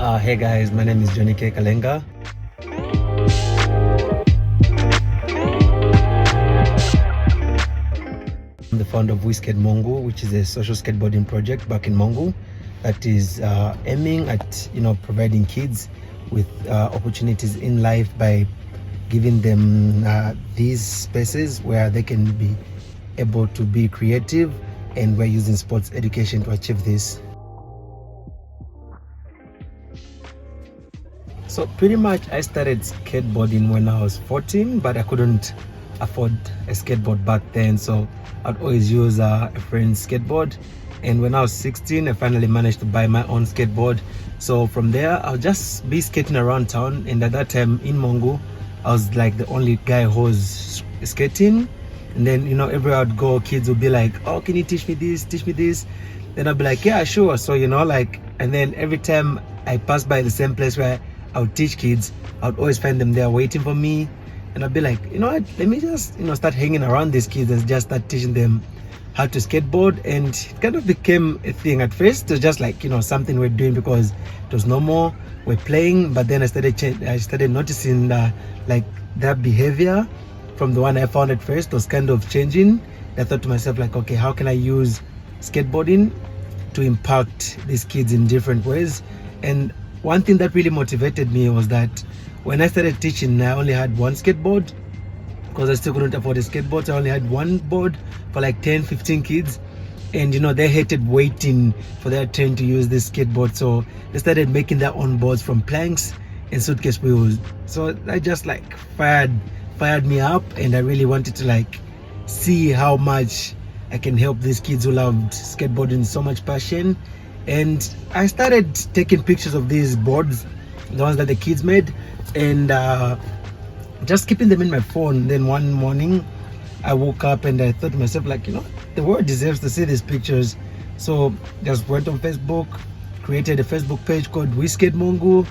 Hey guys, my name is K Kalenga. I'm the founder of WeSkate Mongu, which is a social skateboarding project back in Mongu that is aiming at providing kids with opportunities in life by giving them these spaces where they can be able to be creative, and we're using sports education to achieve this. So pretty much I started skateboarding when I was 14, but I couldn't afford a skateboard back then, so I'd always use a friend's skateboard. And when I was 16, I finally managed to buy my own skateboard. So from there, I'll just be skating around town. And at that time in Mongu, I was like the only guy who was skating. And then, everywhere I'd go, kids would be like, oh, can you teach me this, teach me this? Then I'd be like, yeah, sure. So, and then every time I passed by the same place where I would teach kids, I would always find them there waiting for me. And I'd be like, what, let me just, start hanging around these kids and just start teaching them how to skateboard. And it kind of became a thing. At first, it was just like, something we're doing because it was normal, we're playing. But then I started noticing that behavior from the one I found at first was kind of changing. I thought to myself, like, okay, how can I use skateboarding to impact these kids in different ways? And one thing that really motivated me was that when I started teaching, I only had one skateboard because I still couldn't afford a skateboard. So I only had one board for like 10, 15 kids. And, they hated waiting for their turn to use this skateboard. So they started making their own boards from planks and suitcase wheels. So that just like fired me up. And I really wanted to see how much I can help these kids who loved skateboarding with so much passion. And I started taking pictures of these boards, the ones that the kids made, and just keeping them in my phone. Then one morning I woke up and I thought to myself, the world deserves to see these pictures. So just went on Facebook, created a Facebook page called WeSkate Mongu,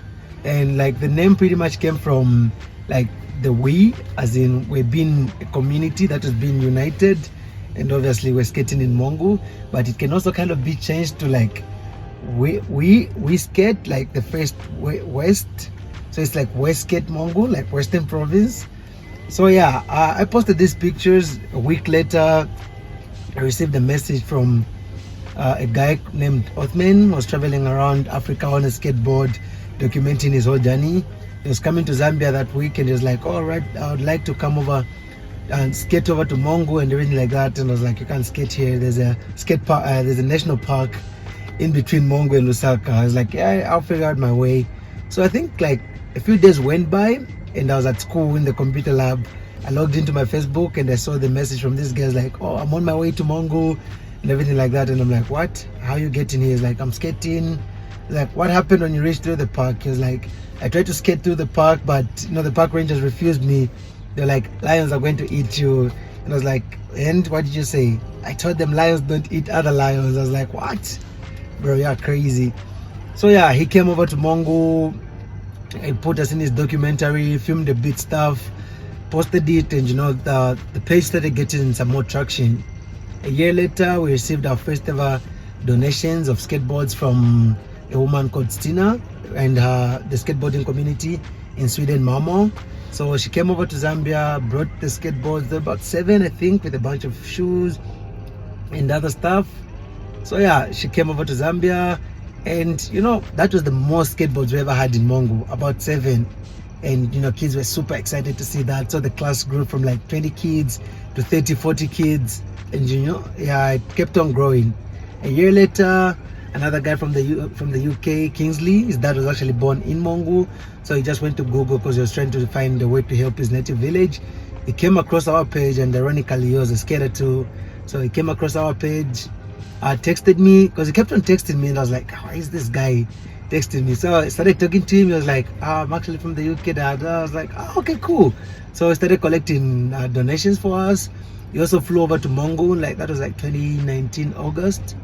and the name pretty much came from the we, as in we're being a community that has been united, and obviously we're skating in Mongu, but it can also kind of be changed to we skate, the first west. So it's WeSkate Mongu, Western Province. So yeah, I posted these pictures. A week later, I received a message from a guy named Othman who was traveling around Africa on a skateboard, documenting his whole journey. He was coming to Zambia that week, and he was like, all right, I would like to come over and skate over to Mongu and everything like that. And I was like, you can't skate here. There's a skate park, there's a national park in between Mongu and Lusaka. I was like, yeah, I'll figure out my way. So I think a few days went by, and I was at school in the computer lab. I logged into my Facebook and I saw the message from this guy like, oh, I'm on my way to Mongu and everything like that. And I'm like, what? How are you getting here? He's like, I'm skating. Like, what happened when you reached through the park? He was like, I tried to skate through the park, but the park rangers refused me. They're like, lions are going to eat you. And I was like, and what did you say? I told them lions don't eat other lions. I was like, what? Bro, you're crazy. So yeah, he came over to Mongu. He put us in his documentary, filmed a bit stuff, posted it, and the page started getting some more traction. A year later, we received our first ever donations of skateboards from a woman called Stina and the skateboarding community in Sweden, Malmo. So she came over to Zambia, brought the skateboards. There were about 7, I think, with a bunch of shoes and other stuff. So yeah, she came over to Zambia, and that was the most skateboards we ever had in Mongu, about 7. And kids were super excited to see that. So the class grew from 20 kids to 30, 40 kids, and it kept on growing. A year later, another guy from the UK, Kingsley, his dad was actually born in Mongu, so he just went to Google because he was trying to find a way to help his native village. He came across our page, and ironically he was a skater too. So he came across our page, texted me, because he kept on texting me, and I was like, why is this guy texting me? So I started talking to him. He was like, I'm actually from the UK, Dad. I was like, oh, okay, cool. So he started collecting donations for us. He also flew over to Mongu, that was 2019 August.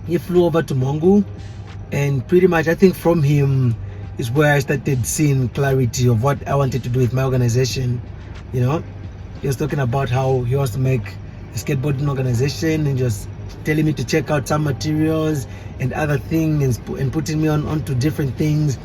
He flew over to Mongu, and pretty much I think from him is where I started seeing clarity of what I wanted to do with my organization. He was talking about how he wants to make a skateboarding organization and just telling me to check out some materials and other things, and putting me onto different things.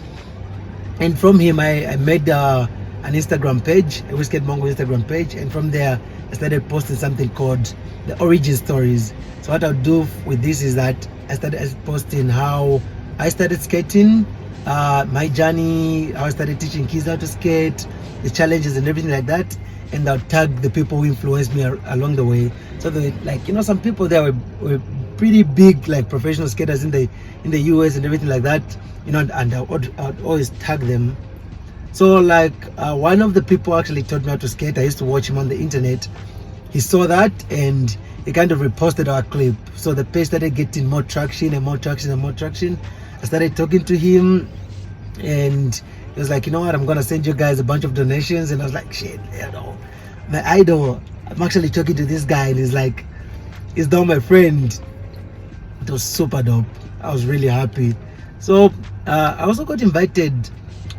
And from him, I made an Instagram page, a WeSkate Mongu Instagram page, and from there I started posting something called the origin stories. So what I'll do with this is that I started posting how I started skating, my journey, how I started teaching kids how to skate, the challenges and everything like that. And I'll tag the people who influenced me along the way. So like, you know, some people there were pretty big, like professional skaters in the US and everything like that, you know, and I'd always tag them. So like one of the people actually taught me how to skate. I used to watch him on the internet. He saw that and he kind of reposted our clip. So the page started getting more traction and more traction and more traction. I started talking to him and he was like, you know what, I'm gonna send you guys a bunch of donations. And I was like, shit, you know, my idol, I'm actually talking to this guy, and he's like, he's now my friend. It was super dope. I was really happy. So I also got invited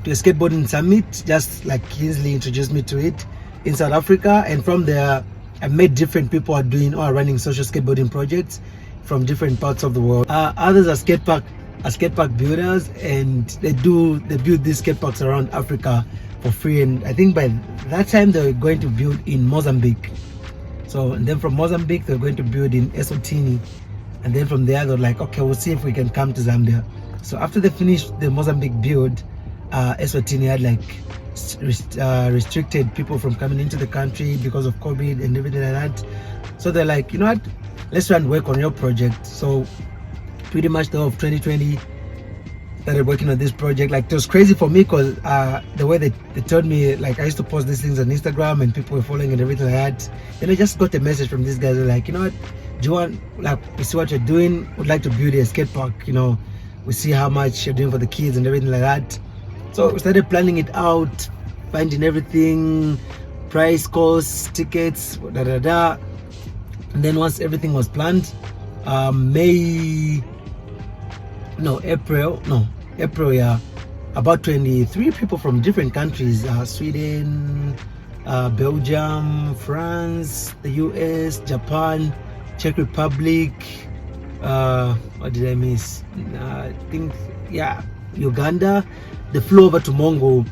to a skateboarding summit, just like Kingsley introduced me to it, in South Africa. And from there I met different people who are doing or are running social skateboarding projects from different parts of the world. Others are skatepark builders, and they build these skateparks around Africa for free. And I think by that time they were going to build in Mozambique. So, and then from Mozambique they're going to build in Eswatini, and then from there they're like, okay, we'll see if we can come to Zambia. So after they finished the Mozambique build, Eswatini had like restricted people from coming into the country because of COVID and everything like that. So they're like, you know what, let's try and work on your project. So pretty much the whole of 2020 started working on this project. Like, it was crazy for me because the way they told me, like, I used to post these things on Instagram and people were following and everything like that. Then I just got a message from these guys. They're like, you know what, do you want, like, we see what you're doing, would like to build a skate park, you know, we see how much you're doing for the kids and everything like that. So we started planning it out, finding everything, price, costs, tickets, and then once everything was planned, April, yeah, about 23 people from different countries, Sweden, Belgium, France, the US, Japan, Czech Republic, what did I miss? I think, yeah, Uganda. They flew over to Mongu,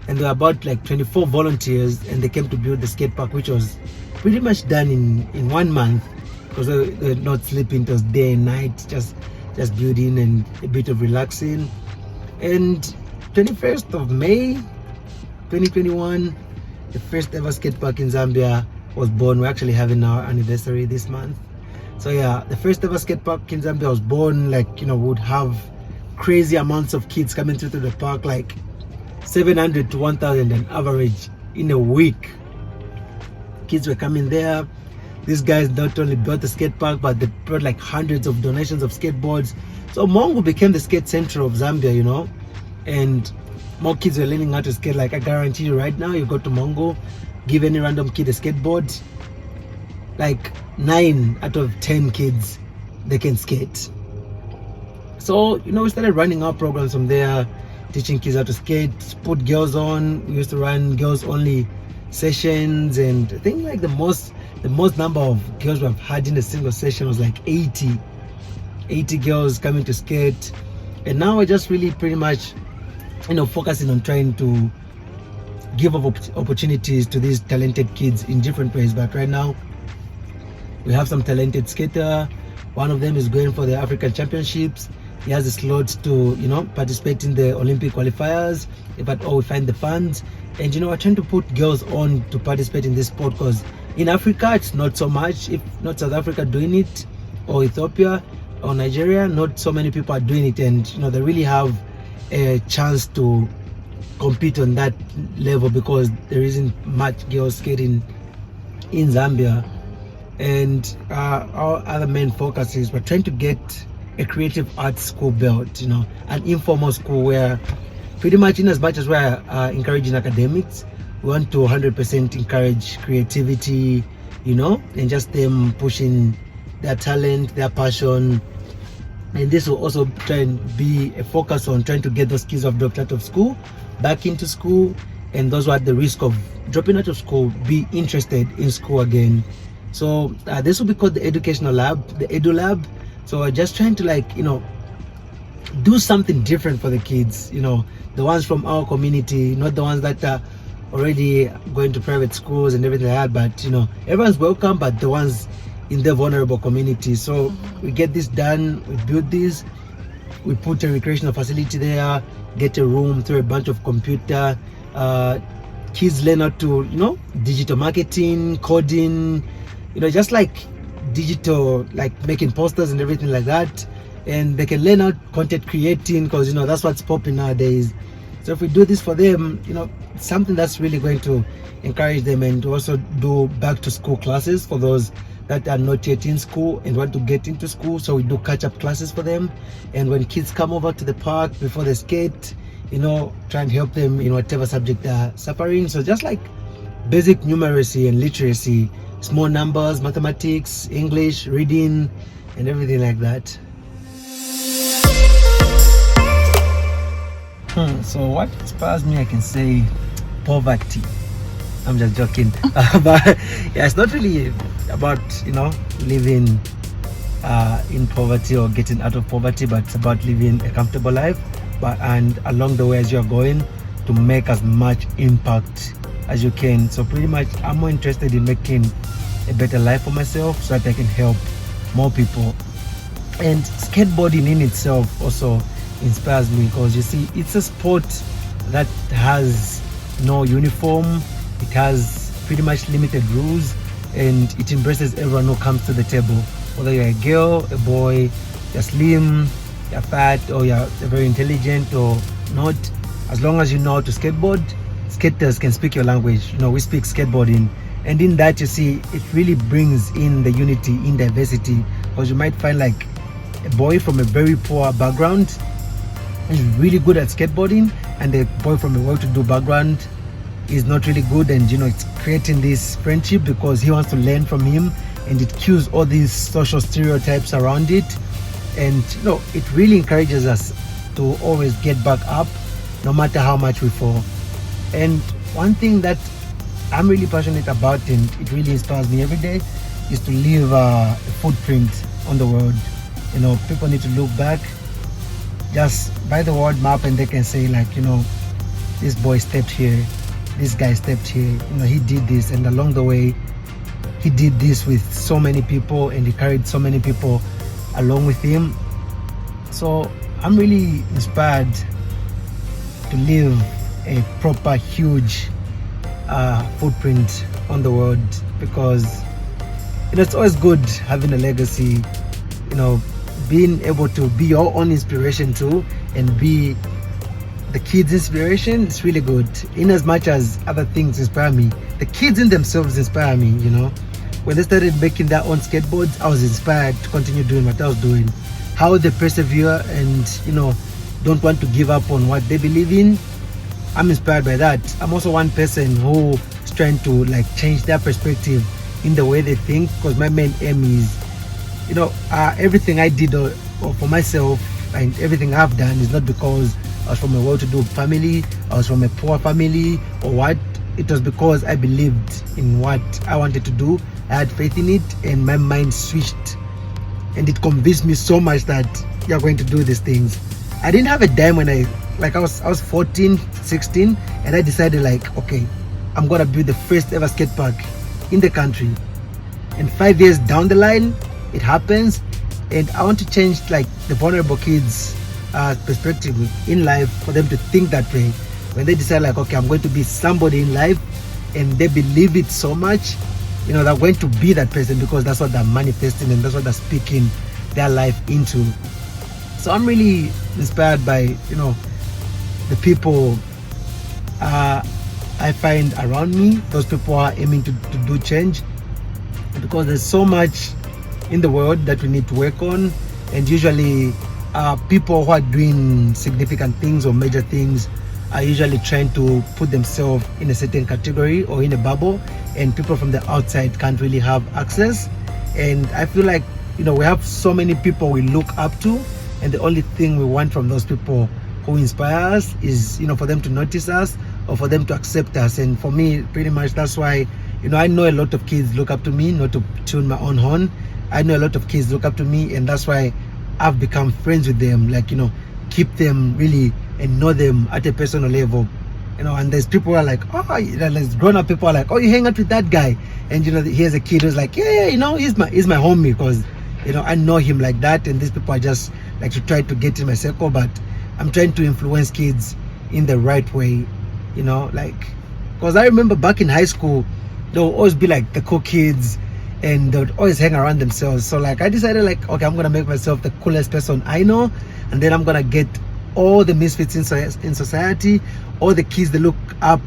and there were about like 24 volunteers, and they came to build the skate park, which was pretty much done in 1 month, because they were not sleeping. It was day and night, just building and a bit of relaxing. And 21st of May 2021, the first ever skate park in Zambia was born. We're actually having our anniversary this month. So yeah, the first ever skate park in Zambia was born. Like, you know, would have crazy amounts of kids coming through to the park, like 700 to 1,000 on average in a week. Kids were coming there. These guys not only built the skate park, but they brought like hundreds of donations of skateboards. So Mongu became the skate center of Zambia, you know, and more kids were learning how to skate. Like, I guarantee you right now, you go to Mongu, give any random kid a skateboard, like 9 out of 10 kids, they can skate. So, you know, we started running our programs from there, teaching kids how to skate, put girls on. We used to run girls only sessions, and I think like the most number of girls we've had in a single session was like 80 girls coming to skate. And now we're just really pretty much, you know, focusing on trying to give opportunities to these talented kids in different ways. But right now we have some talented skater. One of them is going for the African Championships. He has a slot to, you know, participate in the Olympic qualifiers, if at all we find the funds. And, you know, we're trying to put girls on to participate in this sport, because in Africa it's not so much. If not South Africa doing it, or Ethiopia or Nigeria, not so many people are doing it. And, you know, they really have a chance to compete on that level, because there isn't much girls skating in Zambia. And our other main focus is we're trying to get a creative arts school built, you know, an informal school where pretty much, in as much as we're encouraging academics, we want to 100% encourage creativity, you know, and just them pushing their talent, their passion. And this will also try and be a focus on trying to get those kids who have dropped out of school back into school, and those who are at the risk of dropping out of school be interested in school again. So this will be called the educational lab, the Edu Lab. So we're just trying to, like, do something different for the kids, the ones from our community, not the ones that are already going to private schools and everything like that, but everyone's welcome, but the ones in the vulnerable community. So we get this done, we build this, we put a recreational facility there, get a room, throw a bunch of computer, kids learn how to digital marketing, coding, just like digital, like making posters and everything like that. And they can learn how content creating, because that's what's popping nowadays. So if we do this for them, something that's really going to encourage them, and to also do back to school classes for those that are not yet in school and want to get into school. So we do catch-up classes for them, and when kids come over to the park before they skate, try and help them in whatever subject they're suffering. So just like basic numeracy and literacy, small numbers, mathematics, English, reading, and everything like that. So what inspires me, I can say poverty. I'm just joking. But yeah, it's not really about living in poverty or getting out of poverty, but it's about living a comfortable life, and along the way as you're going, to make as much impact as you can. So pretty much I'm more interested in making a better life for myself so that I can help more people. And skateboarding in itself also inspires me, because you see, it's a sport that has no uniform, it has pretty much limited rules, and it embraces everyone who comes to the table, whether you're a girl, a boy, you're slim, you're fat, or you're very intelligent or not. As long as you know how to skateboard, skaters can speak your language. We speak skateboarding, and in that, you see, it really brings in the unity in diversity, because you might find like a boy from a very poor background is really good at skateboarding, and the boy from a well-to-do background is not really good, and it's creating this friendship because he wants to learn from him, and it cues all these social stereotypes around it. And it really encourages us to always get back up no matter how much we fall. And one thing that I'm really passionate about, and it really inspires me every day, is to leave a footprint on the world. People need to look back just by the world map, and they can say, like, this boy stepped here, this guy stepped here, he did this, and along the way he did this with so many people, and he carried so many people along with him. So I'm really inspired to leave a proper huge footprint on the world, because it's always good having a legacy, being able to be your own inspiration too, and be the kids' inspiration. It's really good. In as much as other things inspire me, the kids in themselves inspire me. When they started making their own skateboards, I was inspired to continue doing what I was doing. How they persevere and don't want to give up on what they believe in, I'm inspired by that. I'm also one person who is trying to change their perspective in the way they think, because my main aim is everything I did for myself, and everything I've done is not because I was from a well-to-do family, I was from a poor family, or what. It was because I believed in what I wanted to do. I had faith in it, and my mind switched, and it convinced me so much that you're going to do these things. I didn't have a dime when I was 14, 16, and I decided okay, I'm gonna build the first ever skate park in the country. And 5 years down the line, it happens, and I want to change the vulnerable kids' perspective in life, for them to think that way. When they decide okay, I'm going to be somebody in life, and they believe it so much, they're going to be that person, because that's what they're manifesting, and that's what they're speaking their life into. So I'm really inspired by the people I find around me, those people who are aiming to do change, because there's so much in the world that we need to work on. And usually people who are doing significant things or major things are usually trying to put themselves in a certain category or in a bubble, and people from the outside can't really have access. And I feel like we have so many people we look up to, and the only thing we want from those people who inspire us is for them to notice us, or for them to accept us. And for me, pretty much that's why you know, I know a lot of kids look up to me, not to tune my own horn. I know a lot of kids look up to me, and that's why I've become friends with them, like, you know, keep them really and know them at a personal level, you know. And there's people who are like, oh, you know, there's grown-up people are like, oh, you hang out with that guy, and you know, here's a kid who's like, yeah, you know, he's my homie, because, you know, I know him like that. And these people are just like to try to get in my circle, but I'm trying to influence kids in the right way, you know, like, because I remember back in high school, there will always be like the cool kids, and they would always hang around themselves. So like I decided, like, okay, I'm gonna make myself the coolest person I know, and then I'm gonna get all the misfits in society, all the kids they look up,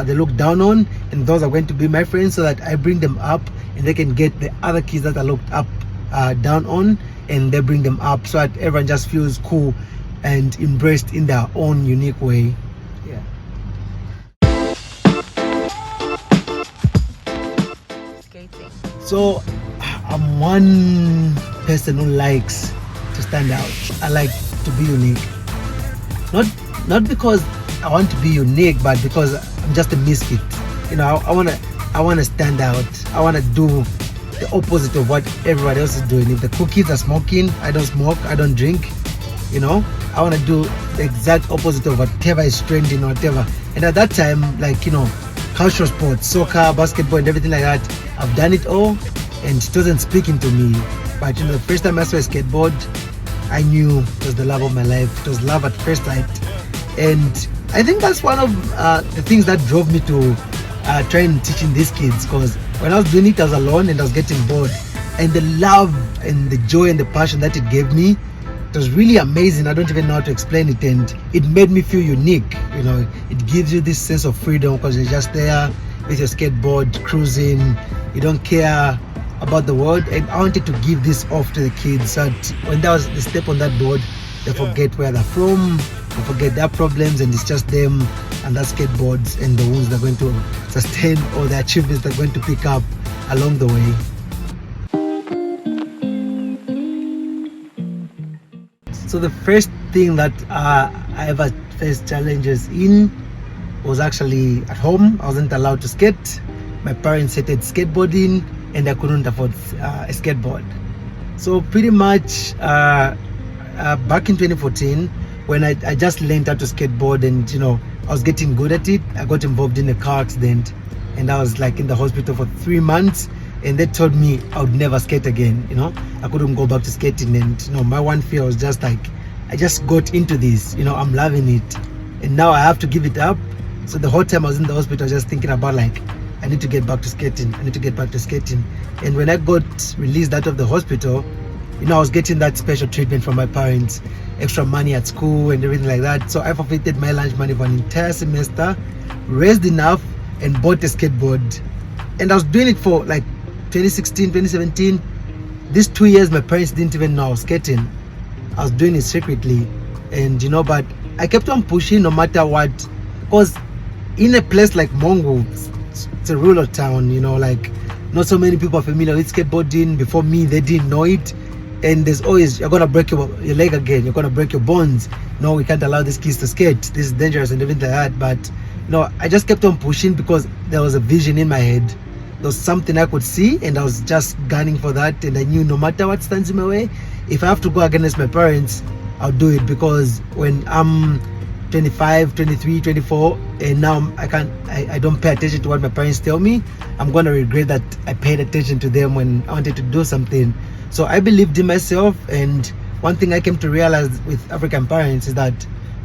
they look down on, and those are going to be my friends, so that I bring them up and they can get the other kids that are looked up, down on, and they bring them up, so that everyone just feels cool and embraced in their own unique way. Yeah. Skating. So I'm one person who likes to stand out. I like to be unique. Not because I want to be unique, but because I'm just a misfit. You know, I wanna stand out. I wanna do the opposite of what everybody else is doing. If the cool kids are smoking, I don't smoke, I don't drink. You know, I wanna do the exact opposite of whatever is trending or whatever. And at that time, like, you know, cultural sports, soccer, basketball, and everything like that, I've done it all, and it wasn't speaking to me. But you know, the first time I saw a skateboard, I knew it was the love of my life. It was love at first sight. And I think that's one of the things that drove me to try and teaching these kids, because when I was doing it, I was alone and I was getting bored. And the love and the joy and the passion that it gave me, it was really amazing. I don't even know how to explain it, and it made me feel unique. You know, it gives you this sense of freedom, because you're just there with your skateboard cruising. You don't care about the world. And I wanted to give this off to the kids, so that when they step on that board, they forget where they're from, they forget their problems, and it's just them and that skateboards and the wounds they're going to sustain, or the achievements they're going to pick up along the way. So the first thing that I ever faced challenges in was actually at home. I wasn't allowed to skate. My parents hated skateboarding, and I couldn't afford a skateboard. So pretty much back in 2014, when I just learned how to skateboard, and you know, I was getting good at it, I got involved in a car accident, and I was like in the hospital for 3 months, and they told me I would never skate again. You know, I couldn't go back to skating, and you know, my one fear was just like, I just got into this, you know, I'm loving it, and now I have to give it up. So the whole time I was in the hospital, I was just thinking about like, I need to get back to skating, I need to get back to skating. And when I got released out of the hospital, you know, I was getting that special treatment from my parents, extra money at school and everything like that. So I forfeited my lunch money for an entire semester, raised enough, and bought a skateboard. And I was doing it for like 2016, 2017. These 2 years, my parents didn't even know I was skating. I was doing it secretly. And you know, but I kept on pushing no matter what, because in a place like Mongu, it's a rural town, you know, like not so many people are familiar with skateboarding. Before me, they didn't know it. And there's always, you're gonna break your leg again, you're gonna break your bones. No, we can't allow these kids to skate, this is dangerous and everything like that. But you know, I just kept on pushing, because there was a vision in my head. There was something I could see, and I was just gunning for that. And I knew no matter what stands in my way, if I have to go against my parents, I'll do it. Because when I'm 25, 23, 24, and now I don't pay attention to what my parents tell me, I'm gonna regret that I paid attention to them when I wanted to do something. So I believed in myself, and one thing I came to realize with African parents is that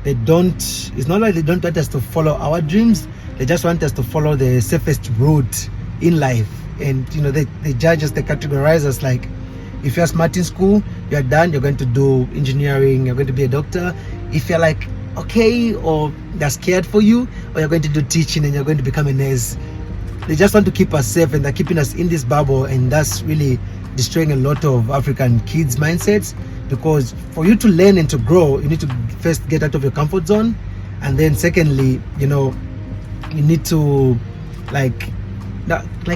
it's not like they don't want us to follow our dreams, they just want us to follow the safest route in life. And you know, they judge us, they categorize us like, if you're smart in school, you're done, you're going to do engineering, you're going to be a doctor. If you're like okay, or they're scared for you, or you're going to do teaching and you're going to become a nurse. They just want to keep us safe, and they're keeping us in this bubble, and that's really destroying a lot of African kids' mindsets. Because for you to learn and to grow, you need to first get out of your comfort zone, and then secondly, you know, you need to like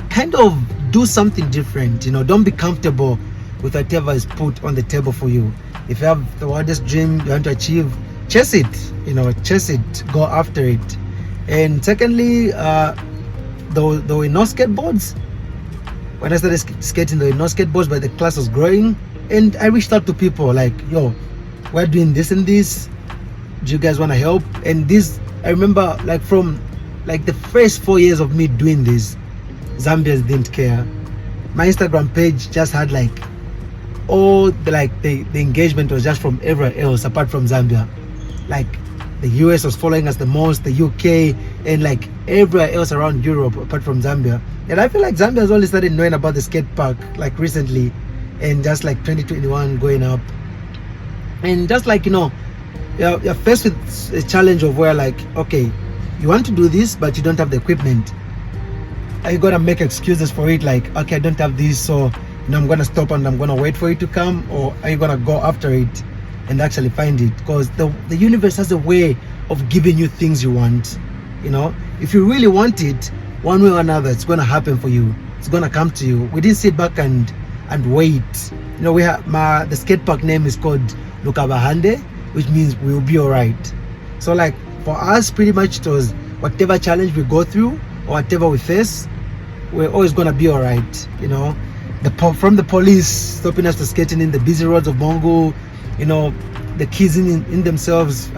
kind of do something different. You know, don't be comfortable with whatever is put on the table for you. If you have the wildest dream you want to achieve, chase it, you know, chase it, go after it. And secondly, the there were no skateboards. When I started skating, there were no skateboards, but the class was growing. And I reached out to people like, yo, we're doing this and this. Do you guys want to help? And this, I remember like from like the first 4 years of me doing this, Zambians didn't care. My Instagram page just had like all the engagement was just from everywhere else apart from Zambia. Like the US was following us the most, the UK, and like everywhere else around Europe apart from Zambia. And I feel like Zambia has only started knowing about the skate park like recently, and just like 2021 going up. And just like, you know, you're faced with a challenge of where like, okay, you want to do this but you don't have the equipment. Are you gonna make excuses for it, like, okay, I don't have this, so you know, I'm gonna stop and I'm gonna wait for it to come? Or are you gonna go after it and actually find it? Because the universe has a way of giving you things you want. You know, if you really want it, one way or another, it's gonna happen for you. It's gonna come to you. We didn't sit back and wait. You know, we have the skate park name is called Lukabahande, which means we will be all right. So like for us, pretty much it was whatever challenge we go through or whatever we face, we're always gonna be all right. You know, from the police stopping us to skating in the busy roads of Mongu, you know, the kids in themselves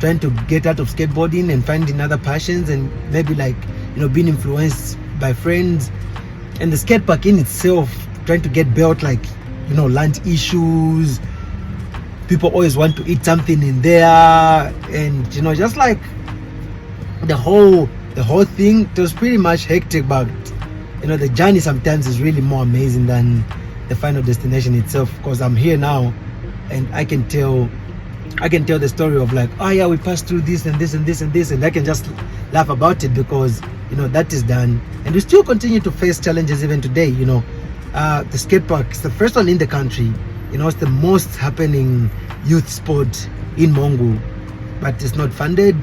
trying to get out of skateboarding and finding other passions, and maybe like, you know, being influenced by friends, and the skate park in itself trying to get built, like, you know, land issues. People always want to eat something in there, and you know, just like the whole thing, it was pretty much hectic. But you know, the journey sometimes is really more amazing than the final destination itself, because I'm here now and I can tell the story of like, oh yeah, we passed through this and this and this and this, and I can just laugh about it because, you know, that is done. And we still continue to face challenges even today. You know, the skate park is the first one in the country. You know, it's the most happening youth sport in Mongu, but it's not funded.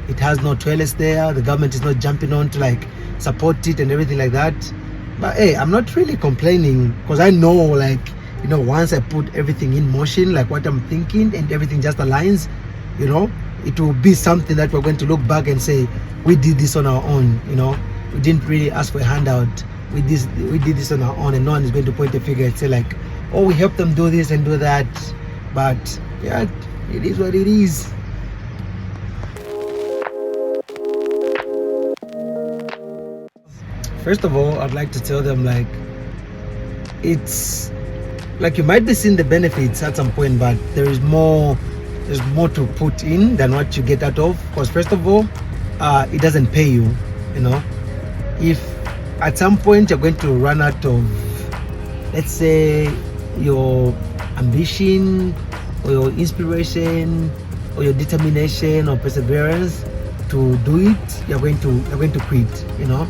It has no toilets there. The government is not jumping on to like support it and everything like that. But hey, I'm not really complaining, because I know, like, you know, once I put everything in motion, like what I'm thinking, and everything just aligns, you know, it will be something that we're going to look back and say, we did this on our own. You know, we didn't really ask for a handout. We did this on our own, and no one is going to point a finger and say like, oh, we helped them do this and do that. But yeah, it is what it is. First of all, I'd like to tell them, like, it's like you might be seeing the benefits at some point, but there's more to put in than what you get out of. Because first of all, it doesn't pay you. You know, if at some point you're going to run out of, let's say, your ambition or your inspiration or your determination or perseverance to do it, you're going to quit. You know,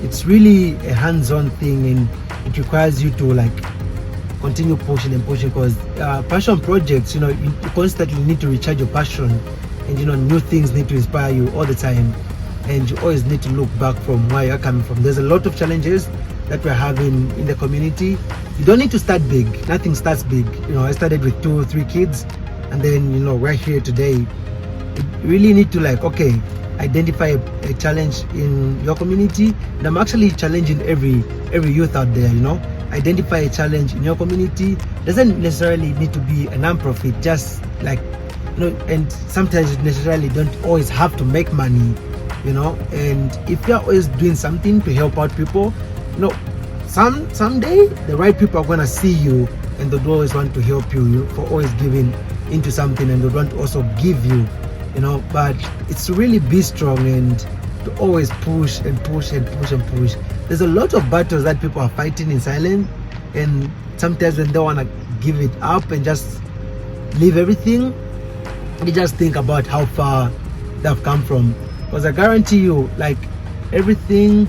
it's really a hands-on thing, and it requires you to like continue pushing and pushing, because passion projects, you know, you constantly need to recharge your passion, and you know, new things need to inspire you all the time, and you always need to look back from where you're coming from. There's a lot of challenges that we're having in the community. You don't need to start big. Nothing starts big. You know, I started with 2 or 3 kids, and then, you know, we're here today. You really need to like, okay, identify a challenge in your community, and I'm actually challenging every youth out there. You know, identify a challenge in your community. Doesn't necessarily need to be a non-profit, just like, you know, and sometimes you necessarily don't always have to make money, you know. And if you're always doing something to help out people, you know, someday the right people are gonna see you, and they'll always want to help you for always giving into something, and they want to also give you, you know. But it's to really be strong and to always push and push and push and push. There's a lot of battles that people are fighting in silence, and sometimes when they want to give it up and just leave everything, you just think about how far they've come from. Because I guarantee you, like, everything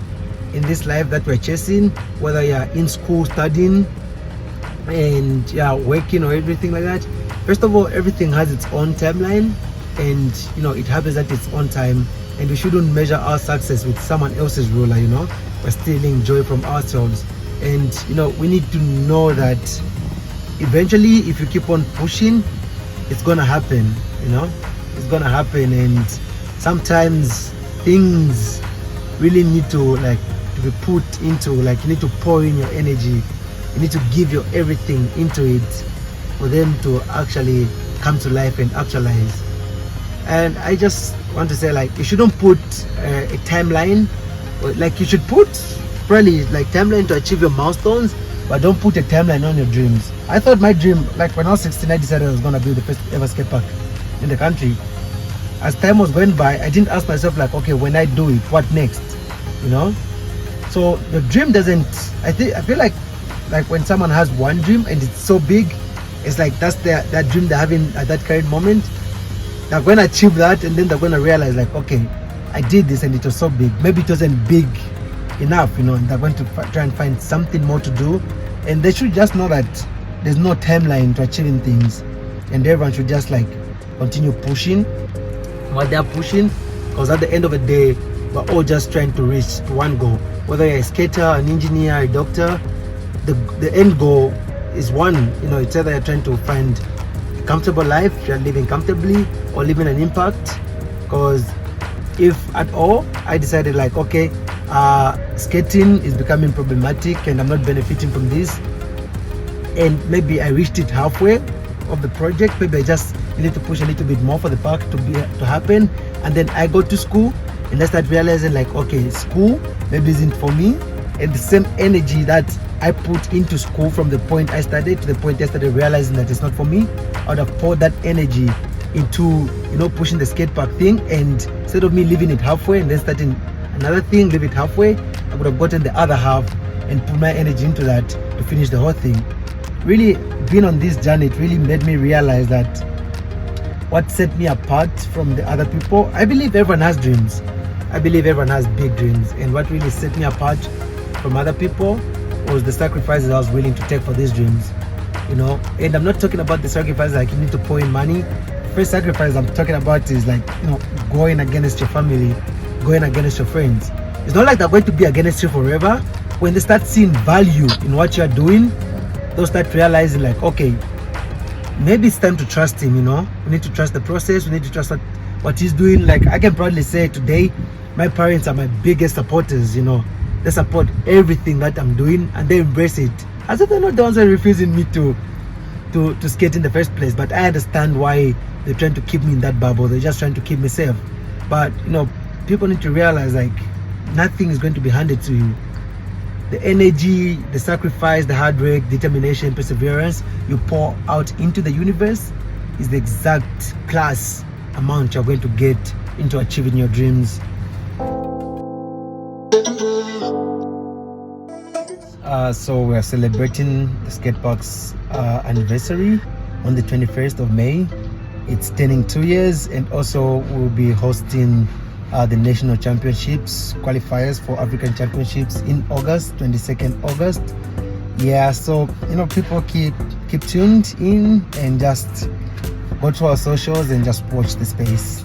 in this life that we're chasing, whether you're in school studying and you're working or everything like that, first of all, everything has its own timeline, and you know, it happens at its own time, and we shouldn't measure our success with someone else's ruler. You know, we're stealing joy from ourselves, and you know, we need to know that eventually, if you keep on pushing, it's gonna happen. You know, it's gonna happen. And sometimes things really need to be put into, like, you need to pour in your energy, you need to give your everything into it for them to actually come to life and actualize. And I just want to say, like, you shouldn't put a timeline, like you should put probably like timeline to achieve your milestones, but don't put a timeline on your dreams. I thought my dream, like when I was 16, I decided I was gonna build the first ever skate park in the country. As time was going by, I didn't ask myself like, okay, when I do it, what next? You know? So the dream doesn't, I feel like when someone has one dream and it's so big, it's like that's that dream they're having at that current moment. They're going to achieve that, and then they're going to realize like, okay, I did this and it was so big. Maybe it wasn't big enough, you know, and they're going to try and find something more to do. And they should just know that there's no timeline to achieving things, and everyone should just like continue pushing what they're pushing, because at the end of the day, we're all just trying to reach one goal. Whether you're a skater, an engineer, a doctor, the end goal is one. You know, it's either you're trying to find a comfortable life, you're living comfortably, or living an impact. Because if at all I decided like, okay, skating is becoming problematic and I'm not benefiting from this, and maybe I reached it halfway of the project, maybe I just need to push a little bit more for the park to happen, and then I go to school and I start realizing like, okay, school maybe isn't for me, and the same energy that I put into school from the point I started to the point I started realizing that it's not for me, I would have poured that energy into, you know, pushing the skate park thing, and instead of me leaving it halfway and then starting another thing, leave it halfway, I would have gotten the other half and put my energy into that to finish the whole thing. Really being on this journey, it really made me realize that what set me apart from the other people, I believe everyone has dreams, I believe everyone has big dreams, and what really set me apart from other people was the sacrifices I was willing to take for these dreams, you know. And I'm not talking about the sacrifices like you need to pour in money. The first sacrifice I'm talking about is like, you know, going against your family, going against your friends. It's not like they're going to be against you forever. When they start seeing value in what you're doing, they'll start realizing like, okay, maybe it's time to trust him, you know. We need to trust the process, we need to trust what he's doing. Like, I can proudly say today, my parents are my biggest supporters, you know. They support everything that I'm doing and they embrace it. As if they're not the ones that are refusing me to skate in the first place, but I understand why they're trying to keep me in that bubble. They're just trying to keep me safe. But, you know, people need to realize like nothing is going to be handed to you. The energy, the sacrifice, the hard work, determination, perseverance you pour out into the universe is the exact class amount you're going to get into achieving your dreams. So we are celebrating the skate park's anniversary on the 21st of May. It's turning 2 years, and also we'll be hosting the national championships qualifiers for African championships in August, 22nd August. Yeah, so, you know, people keep tuned in and just go to our socials and just watch the space.